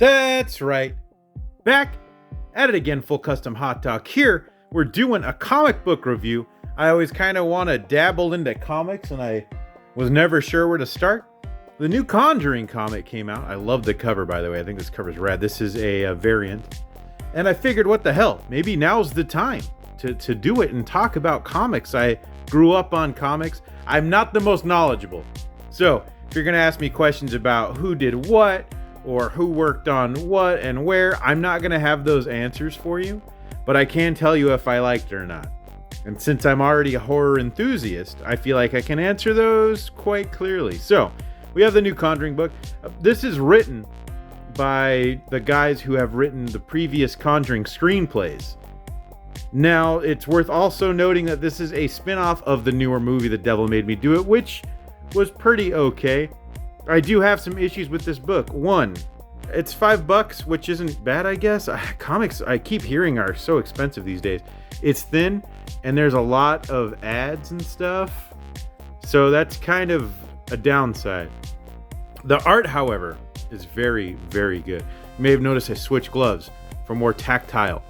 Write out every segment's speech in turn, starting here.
That's right. Back at it again, Full Custom Hot Dog. Here, we're doing a comic book review. I always kind of want to dabble into comics, and I was never sure where to start. The new Conjuring comic came out. I love the cover, by the way. I think this cover's rad. This is a variant. And I figured, what the hell? Maybe now's the time to do it and talk about comics. I grew up on comics. I'm not the most knowledgeable. So, if you're going to ask me questions about who did what, or who worked on what and where, I'm not going to have those answers for you, but I can tell you if I liked it or not. And since I'm already a horror enthusiast, I feel like I can answer those quite clearly. So, we have the new Conjuring book. This is written by the guys who have written the previous Conjuring screenplays. Now, it's worth also noting that this is a spin-off of the newer movie, The Devil Made Me Do It, which was pretty okay. I do have some issues with this book. One, it's $5, which isn't bad, I guess. Comics, I keep hearing, are so expensive these days. It's thin, and there's a lot of ads and stuff. So that's kind of a downside. The art, however, is very, very good. You may have noticed I switched gloves for more tactileness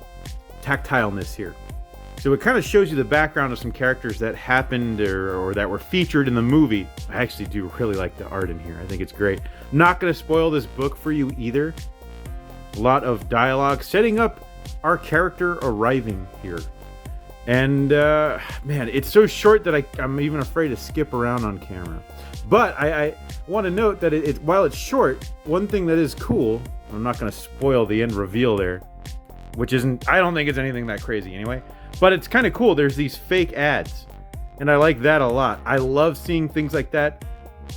here. So it kind of shows you the background of some characters that happened or that were featured in the movie. I actually do really like the art in here. I think it's great. Not going to spoil this book for you either. A lot of dialogue setting up our character arriving here. And man, it's so short that I'm even afraid to skip around on camera. But I want to note that while it's short, one thing that is cool, I'm not going to spoil the end reveal there, which I don't think it's anything that crazy anyway. But it's kind of cool. There's these fake ads, and I like that a lot. I love seeing things like that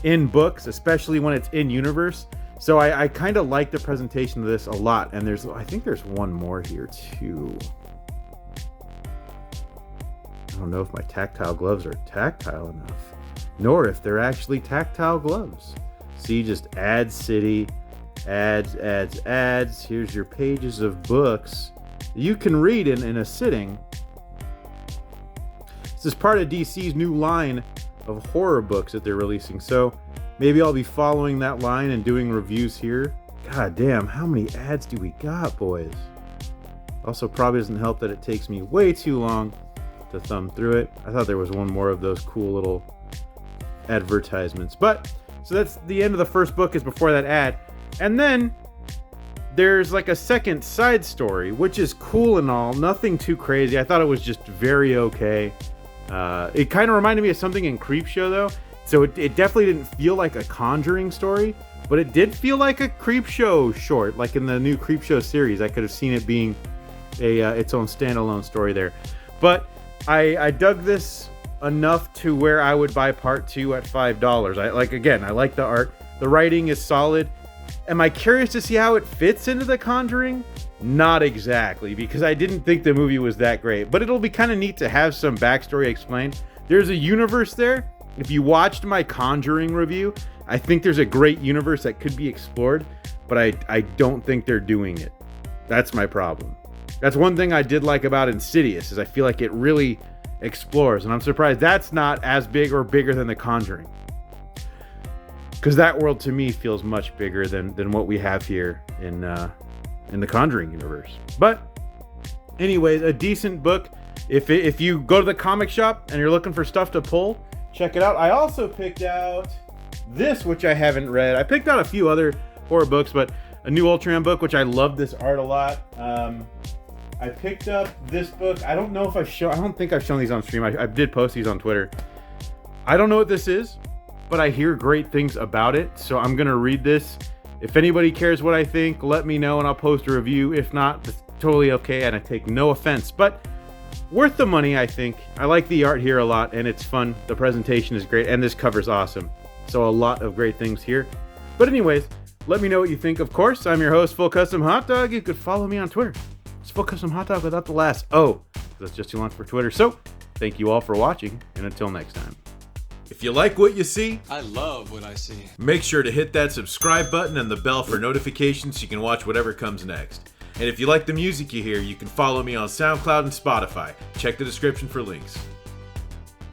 in books, especially when it's in universe. So I kind of like the presentation of this a lot. And I think there's one more here too. I don't know if my tactile gloves are tactile enough, nor if they're actually tactile gloves. See, just ad city, ads. Here's your pages of books you can read in a sitting. This is part of DC's new line of horror books that they're releasing, so maybe I'll be following that line and doing reviews here. God damn, how many ads do we got, boys? Also, probably doesn't help that it takes me way too long to thumb through it. I thought there was one more of those cool little advertisements. But, so that's the end of the first book, is before that ad. And then there's like a second side story, which is cool and all. Nothing too crazy. I thought it was just very okay. It kind of reminded me of something in Creepshow, though. So it definitely didn't feel like a Conjuring story, but it did feel like a Creepshow short, like in the new Creepshow series. I could have seen it being its own standalone story there. But I dug this enough to where I would buy part 2 at $5. I like the art. The writing is solid. Am I curious to see how it fits into The Conjuring? Not exactly, because I didn't think the movie was that great. But it'll be kind of neat to have some backstory explained. There's a universe there. If you watched my Conjuring review, I think there's a great universe that could be explored, but I don't think they're doing it. That's my problem. That's one thing I did like about Insidious, is I feel like it really explores, and I'm surprised that's not as big or bigger than The Conjuring. Because that world to me feels much bigger than what we have here in the Conjuring universe. But anyways, a decent book. If you go to the comic shop and you're looking for stuff to pull, check it out. I also picked out this, which I haven't read. I picked out a few other horror books, but a new Ultraman book, which I love this art a lot. I picked up this book. I don't know if I don't think I've shown these on stream. I did post these on Twitter. I don't know what this is, but I hear great things about it, so I'm gonna read this. If anybody cares what I think, let me know and I'll post a review. If not, it's totally okay, and I take no offense. But worth the money, I think. I like the art here a lot, and it's fun. The presentation is great, and this cover's awesome. So a lot of great things here. But anyways, let me know what you think. Of course, I'm your host, Full Custom Hot Dog. You could follow me on Twitter. It's Full Custom Hot Dog without the last O. That's just too long for Twitter. So thank you all for watching, and until next time. If you like what you see, I love what I see. Make sure to hit that subscribe button and the bell for notifications so you can watch whatever comes next. And if you like the music you hear, you can follow me on SoundCloud and Spotify. Check the description for links.